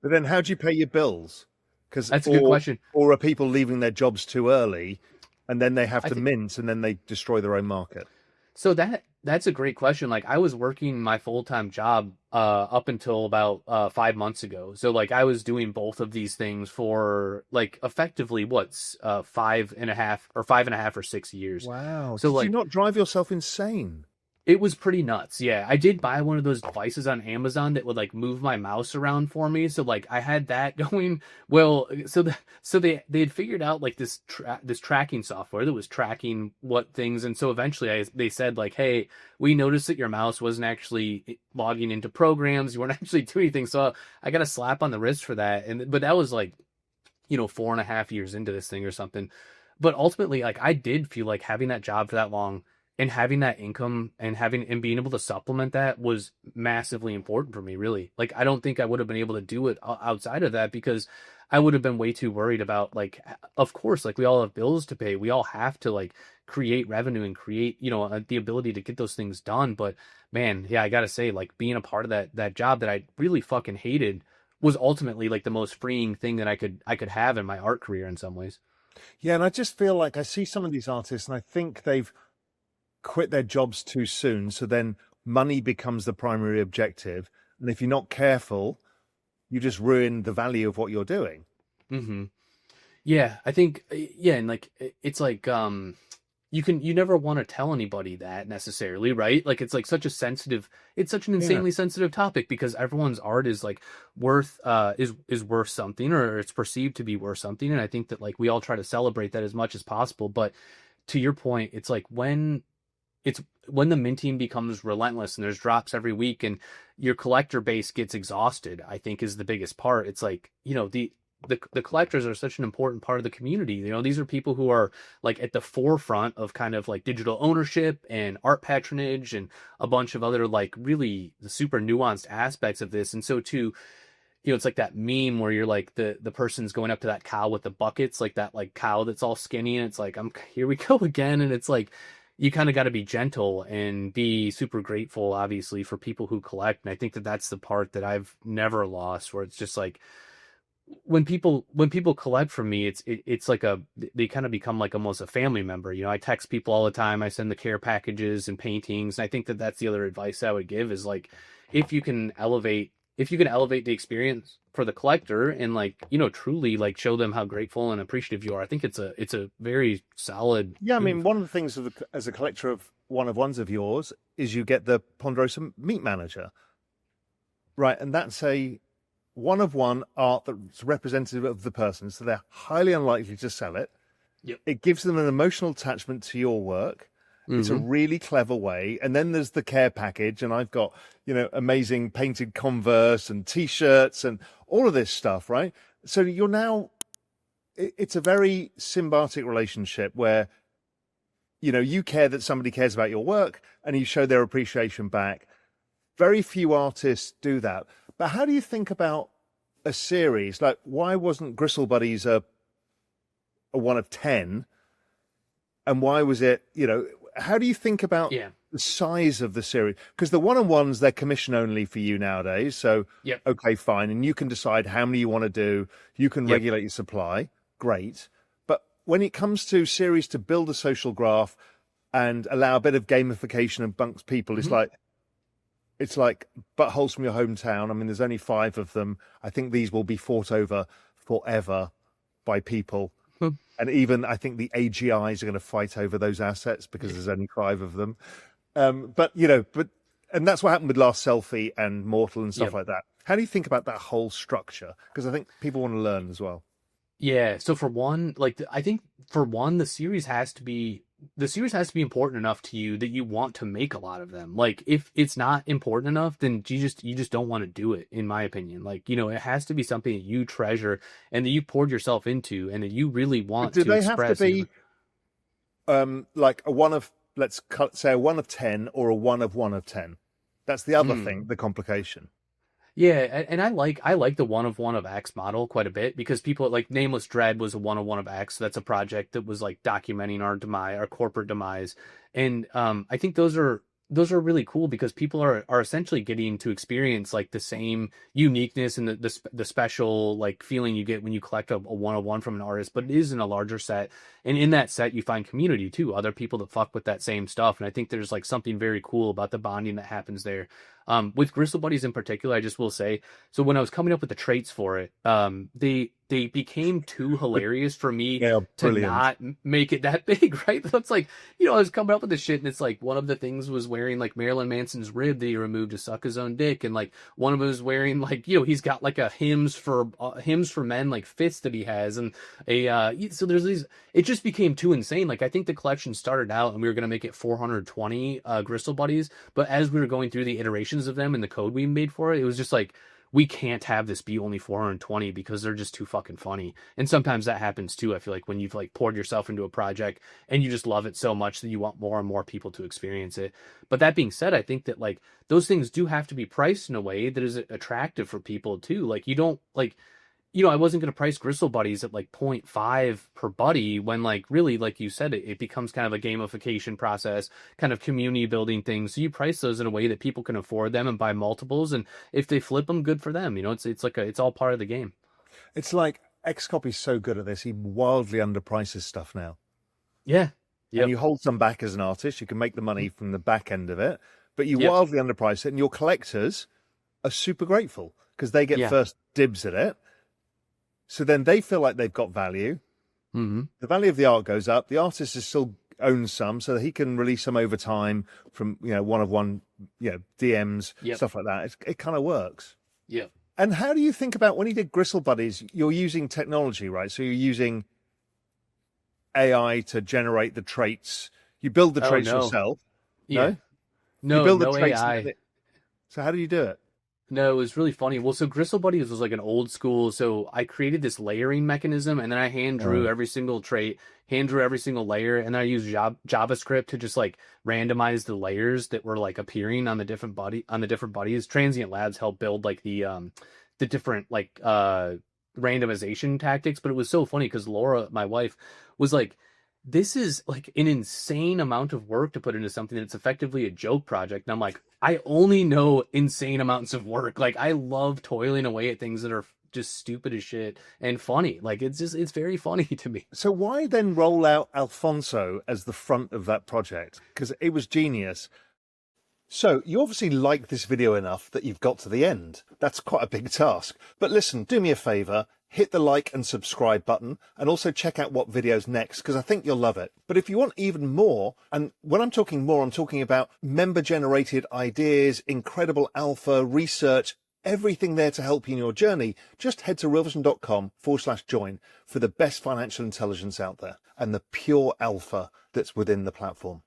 But then how do you pay your bills? Because That's a good question. or are people leaving their jobs too early and then they have I to think mint and then they destroy their own market? so that's a great question. Like I was working my full-time job up until about 5 months ago. So like I was doing both of these things for like effectively what's 5.5 or 6 years. Wow. So Did you like not drive yourself insane? it was pretty nuts. Yeah, I did buy one of those devices on Amazon that would like move my mouse around for me. So like I had that going. Well, so they had figured out like this tracking software that was tracking what things, and so eventually they said like, hey, we noticed that your mouse wasn't actually logging into programs. You weren't actually doing anything. So I got a slap on the wrist for that. And but that was like 4.5 years into this thing or something. But ultimately, like I did feel like having that job for that long and having that income and having and being able to supplement that was massively important for me, really. Like I don't think I would have been able to do it outside of that because I would have been way too worried about like of course like we all have bills to pay. We all have to like create revenue and create, the ability to get those things done, but man, yeah, I got to say like being a part of that job that I really fucking hated was ultimately like the most freeing thing that I could have in my art career in some ways. Yeah, and I just feel like I see some of these artists and I think they've quit their jobs too soon. So then money becomes the primary objective. And if you're not careful, you just ruin the value of what you're doing. Hmm. Yeah, I think yeah, and like it's like you never want to tell anybody that necessarily, right? Like it's like it's such an Yeah. insanely sensitive topic because everyone's art is like worth is worth something or it's perceived to be worth something, and I think that like we all try to celebrate that as much as possible, but to your point, it's when the minting becomes relentless and there's drops every week and your collector base gets exhausted, I think is the biggest part. It's like, the collectors are such an important part of the community. These are people who are like at the forefront of kind of like digital ownership and art patronage and a bunch of other like really super nuanced aspects of this. And so too, it's like that meme where you're like the person's going up to that cow with the buckets, like that like cow that's all skinny, and it's like I'm here we go again, and it's like you kind of got to be gentle and be super grateful, obviously, for people who collect. And I think that that's the part that I've never lost, where it's just like when people collect from me, it's like they kind of become like almost a family member. I text people all the time. I send the care packages and paintings. And I think that that's the other advice I would give is like if you can elevate if you can elevate the experience for the collector and like truly like show them how grateful and appreciative you are. I think it's a very solid Yeah. I mean, move. one of the things as a collector of one of ones of yours is you get the Ponderosa Meat Manager, right? And that's a one of one art that's representative of the person. So they're highly unlikely to sell it. Yep. It gives them an emotional attachment to your work. It's a Hmm. really clever way. And then there's the care package, and I've got, amazing painted Converse and t-shirts and all of this stuff, right? So you're now it's a very symbiotic relationship where, you care that somebody cares about your work and you show their appreciation back. Very few artists do that. But how do you think about a series? Like, why wasn't Gristle Buddies a one of 10? And why was it, how do you think about Yeah. the size of the series? Because the one-on-ones, they're commission only for you nowadays. So, Yep. okay, fine. And you can decide how many you want to do. You can Yep. regulate your supply. Great. But when it comes to series to build a social graph and allow a bit of gamification amongst people, Hmm. it's like buttholes from your hometown. I mean, there's only five of them. I think these will be fought over forever by people. And even I think the AGIs are going to fight over those assets because there's only five of them. And that's what happened with Last Selfie and Mortal and stuff Yep. like that. How do you think about that whole structure? Because I think people want to learn as well. Yeah, so for one, like I think for one, the series has to be important enough to you that you want to make a lot of them. Like if it's not important enough, then you just don't want to do it, in my opinion. Like, it has to be something that you treasure and that you poured yourself into and that you really But want do to they have to express. be like a one of, say a one of 10 or a one of 10? That's the other Mm. thing, the complication. Yeah, and I like the one of X model quite a bit because people like Nameless Dread was a one of X. So that's a project that was like documenting our demise, our corporate demise, and I think those are those are really cool because people are essentially getting to experience like the same uniqueness and the special like feeling you get when you collect a one-on-one from an artist, but it is in a larger set. And in that set you find community too, other people that fuck with that same stuff. And I think there's like something very cool about the bonding that happens there. With Gristle Buddies in particular, I just will say, so when I was coming up with the traits for it, they became too hilarious for me Yeah, to brilliant. not make it that big, right? So it's like, I was coming up with this shit, and it's like one of the things was wearing like Marilyn Manson's rib that he removed to suck his own dick, and like one of them was wearing like, he's got like a hymns for men like fist that he has, and so there's these. It just became too insane. Like I think the collection started out, and we were gonna make it 420 Gristle Buddies, but as we were going through the iterations of them and the code we made for it, it was just like, we can't have this be only 420 because they're just too fucking funny. And sometimes that happens too. I feel like when you've like poured yourself into a project and you just love it so much that you want more and more people to experience it. But that being said, I think that like those things do have to be priced in a way that is attractive for people too. Like you don't like, I wasn't going to price Gristle Buddies at like 0.5 per buddy when like really, like you said, it becomes kind of a gamification process, kind of community building thing. So you price those in a way that people can afford them and buy multiples. And if they flip them, good for them. It's like it's all part of the game. It's like Xcopy's so good at this. He wildly underprices stuff now. Yeah. And Yep. you hold some back as an artist. You can make the money from the back end of it, but you Yep. wildly underprice it. And your collectors are super grateful because they get Yeah. first dibs at it. So then they feel like they've got value. Mm-hmm. The value of the art goes up. The artist is still owns some, so that he can release some over time from one of one, DMs, Yep. stuff like that. It kind of works. Yep. And how do you think about when you did Gristle Buddies? You're using technology, right? So you're using AI to generate the traits. You build the traits no. yourself. Yeah. No, you build no the traits. AI. So how do you do it? No, it was really funny. Well, so Gristle Buddies was like an old school. So I created this layering mechanism, and then I hand drew every single trait, hand drew every single layer, and I used JavaScript to just like randomize the layers that were like appearing on the different buddies. Transient Labs helped build like the different like randomization tactics, but it was so funny because Laura, my wife, was like, this is like an insane amount of work to put into something that's effectively a joke project. And I'm like, I only know insane amounts of work. Like I love toiling away at things that are just stupid as shit and funny. Like it's very funny to me. So why then roll out Alfonso as the front of that project? Because it was genius. So you obviously like this video enough that you've got to the end. That's quite a big task. But listen, do me a favor, hit the like and subscribe button, and also check out what video's next, because I think you'll love it. But if you want even more, and when I'm talking more, I'm talking about member-generated ideas, incredible alpha, research, everything there to help you in your journey, just head to realvision.com/join for the best financial intelligence out there and the pure alpha that's within the platform.